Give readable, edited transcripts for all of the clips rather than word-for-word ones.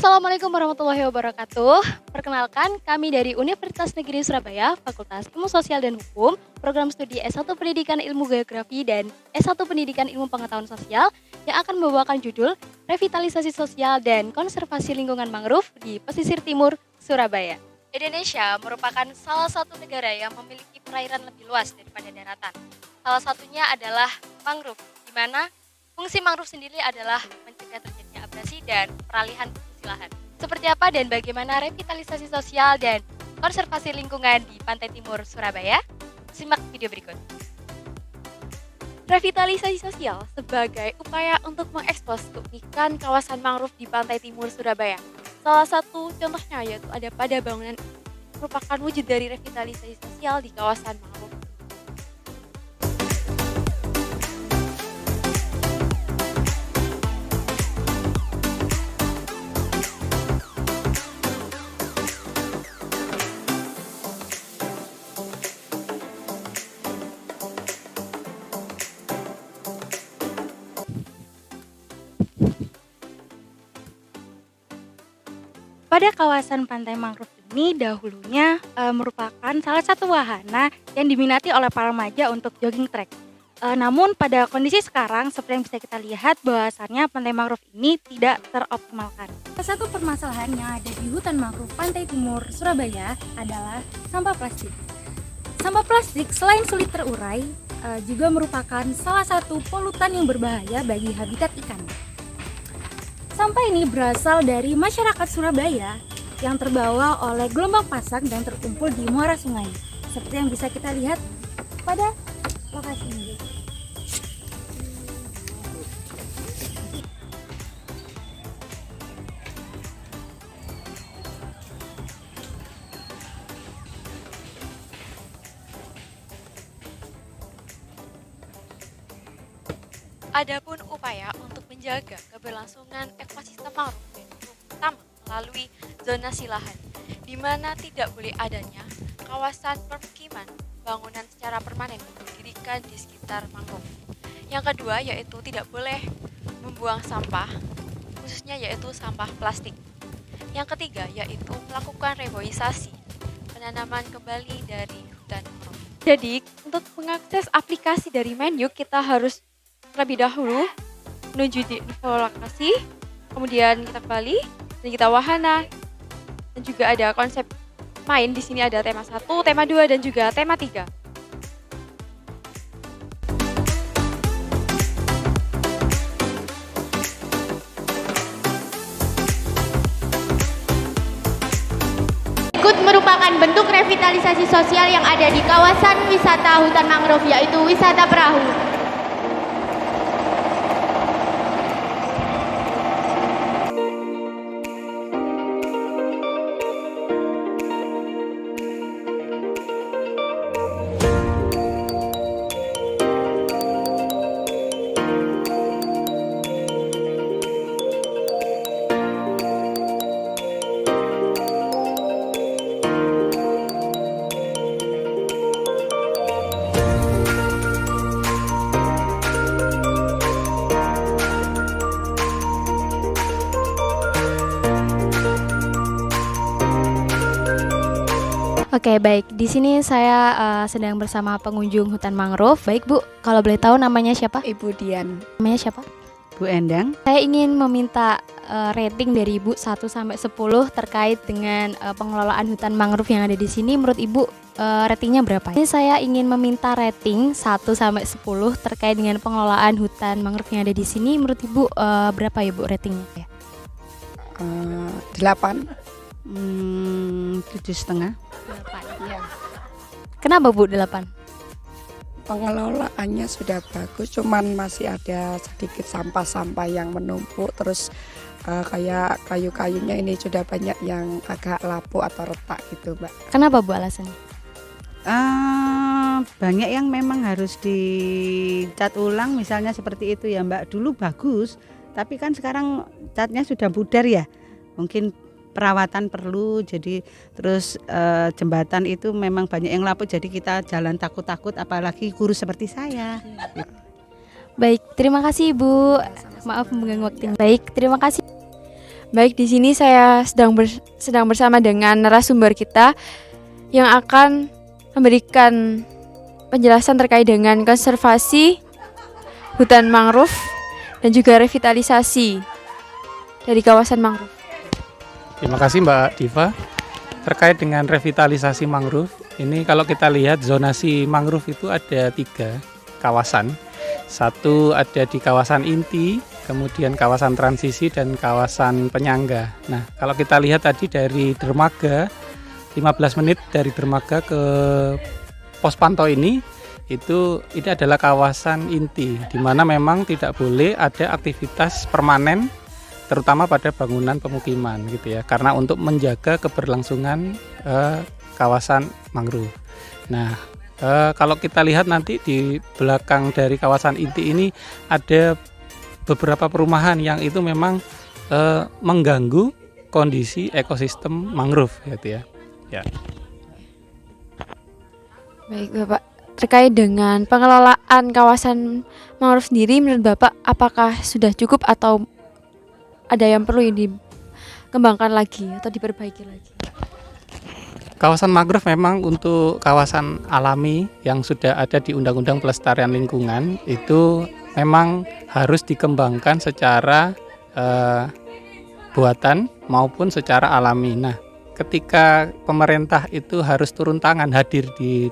Assalamualaikum warahmatullahi wabarakatuh. Perkenalkan, kami dari Universitas Negeri Surabaya, Fakultas Ilmu Sosial dan Hukum, program studi S1 Pendidikan Ilmu Geografi dan S1 Pendidikan Ilmu Pengetahuan Sosial yang akan membawakan judul Revitalisasi Sosial dan Konservasi Lingkungan Mangrove di Pesisir Timur, Surabaya. Indonesia merupakan salah satu negara yang memiliki perairan lebih luas daripada daratan. Salah satunya adalah mangrove, di mana fungsi mangrove sendiri adalah mencegah terjadinya abrasi dan peralihan fungsi lahan. Seperti apa dan bagaimana revitalisasi sosial dan konservasi lingkungan di Pantai Timur, Surabaya? Simak video berikut. Revitalisasi sosial sebagai upaya untuk mengekspos keunikan kawasan mangrove di Pantai Timur, Surabaya. Salah satu contohnya yaitu ada pada bangunan merupakan wujud dari revitalisasi sosial di kawasan mangrove. Pada kawasan pantai mangrove ini dahulunya merupakan salah satu wahana yang diminati oleh para remaja untuk jogging track. Namun pada kondisi sekarang seperti yang bisa kita lihat bahwasannya pantai mangrove ini tidak teroptimalkan. Salah satu permasalahan yang ada di hutan mangrove Pantai Timur Surabaya adalah sampah plastik. Sampah plastik selain sulit terurai juga merupakan salah satu polutan yang berbahaya bagi habitat ikan. Sampah ini berasal dari masyarakat Surabaya yang terbawa oleh gelombang pasang dan terkumpul di muara sungai. Seperti yang bisa kita lihat pada lokasi ini. Adapun upaya untuk menjaga keberlangsungan ekosistem mangrove yaitu pertama melalui zonasi lahan, di mana tidak boleh adanya kawasan permukiman bangunan secara permanen didirikan di sekitar mangrove. Yang kedua yaitu tidak boleh membuang sampah, khususnya yaitu sampah plastik. Yang ketiga yaitu melakukan reboisasi, penanaman kembali dari hutan mangrove. Jadi untuk mengakses aplikasi dari menu kita harus terlebih dahulu menuju di info lokasi, kemudian kita kembali dan kita wahana, dan juga ada konsep main. Di sini ada tema 1, tema 2 dan juga tema 3. Berikut merupakan bentuk revitalisasi sosial yang ada di kawasan wisata hutan mangrove yaitu wisata perahu. Oke, baik. Di sini saya sedang bersama pengunjung hutan mangrove. Baik, Bu. Kalau boleh tahu namanya siapa? Ibu Dian. Namanya siapa? Bu Endang. Saya ingin meminta rating dari Ibu 1 sampai 10 terkait dengan pengelolaan hutan mangrove yang ada di sini. Menurut Ibu ratingnya berapa? Ini saya ingin meminta rating 1 sampai 10 terkait dengan pengelolaan hutan mangrove yang ada di sini. Menurut Ibu berapa ya, Bu, ratingnya? 8. 7,5. 8. Ya. Kenapa, Bu, 8? Pengelolaannya sudah bagus, cuman masih ada sedikit sampah-sampah yang menumpuk. Terus kayak kayu-kayunya ini sudah banyak yang agak lapuk atau retak gitu, Mbak. Kenapa, Bu, alasannya? Banyak yang memang harus dicat ulang, misalnya seperti itu ya, Mbak. Dulu bagus, tapi kan sekarang catnya sudah pudar ya. Mungkin perawatan perlu, jadi terus jembatan itu memang banyak yang lapuk, jadi kita jalan takut-takut, apalagi kurus seperti saya. Baik, terima kasih Ibu. Maaf mengganggu waktunya. Baik, terima kasih. Baik, di sini saya sedang bersama dengan narasumber kita yang akan memberikan penjelasan terkait dengan konservasi hutan mangrove dan juga revitalisasi dari kawasan mangrove. Terima kasih Mbak Diva. Terkait dengan revitalisasi mangrove, ini kalau kita lihat zonasi mangrove itu ada 3 kawasan. Satu ada di kawasan inti, kemudian kawasan transisi dan kawasan penyangga. Nah, kalau kita lihat tadi dari dermaga, 15 menit dari dermaga ke pos pantau ini adalah kawasan inti, di mana memang tidak boleh ada aktivitas permanen, terutama pada bangunan pemukiman gitu ya, karena untuk menjaga keberlangsungan kawasan mangrove. Nah, kalau kita lihat nanti di belakang dari kawasan inti ini ada beberapa perumahan yang itu memang mengganggu kondisi ekosistem mangrove gitu ya. Ya. Baik Bapak, terkait dengan pengelolaan kawasan mangrove sendiri menurut Bapak apakah sudah cukup atau ada yang perlu dikembangkan lagi atau diperbaiki lagi? Kawasan mangrove memang untuk kawasan alami yang sudah ada di Undang-Undang Pelestarian Lingkungan itu memang harus dikembangkan secara buatan maupun secara alami. Nah, ketika pemerintah itu harus turun tangan hadir di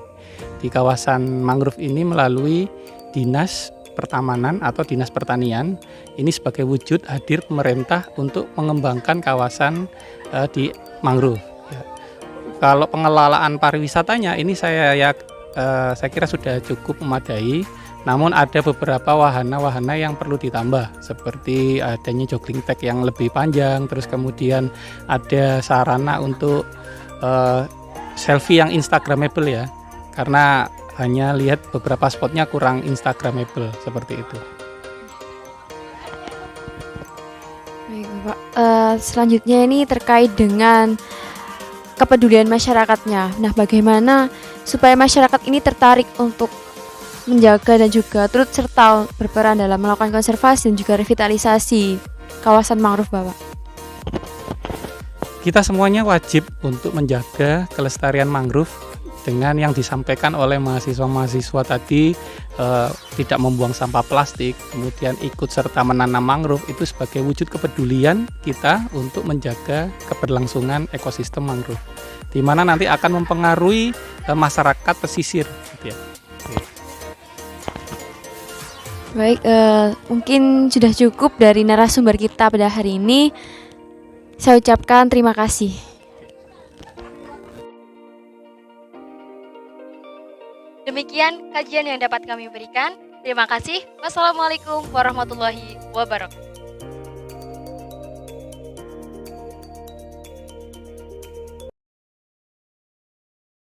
kawasan mangrove ini melalui Dinas Pertamanan atau Dinas Pertanian, ini sebagai wujud hadir pemerintah untuk mengembangkan kawasan di mangrove. Kalau pengelolaan pariwisatanya ini saya kira sudah cukup memadai, namun ada beberapa wahana-wahana yang perlu ditambah seperti adanya jogging track yang lebih panjang, terus kemudian ada sarana untuk selfie yang instagramable ya, karena hanya lihat beberapa spotnya kurang instagramable seperti itu. Baik Bapak, selanjutnya ini terkait dengan kepedulian masyarakatnya. Nah, bagaimana supaya masyarakat ini tertarik untuk menjaga dan juga turut serta berperan dalam melakukan konservasi dan juga revitalisasi kawasan mangrove Bapak? Kita semuanya wajib untuk menjaga kelestarian mangrove dengan yang disampaikan oleh mahasiswa-mahasiswa tadi, tidak membuang sampah plastik, kemudian ikut serta menanam mangrove, itu sebagai wujud kepedulian kita untuk menjaga keberlangsungan ekosistem mangrove, di mana nanti akan mempengaruhi masyarakat pesisir gitu ya. Baik, mungkin sudah cukup dari narasumber kita pada hari ini. Saya ucapkan terima kasih. Demikian kajian yang dapat kami berikan. Terima kasih. Wassalamualaikum warahmatullahi wabarakatuh.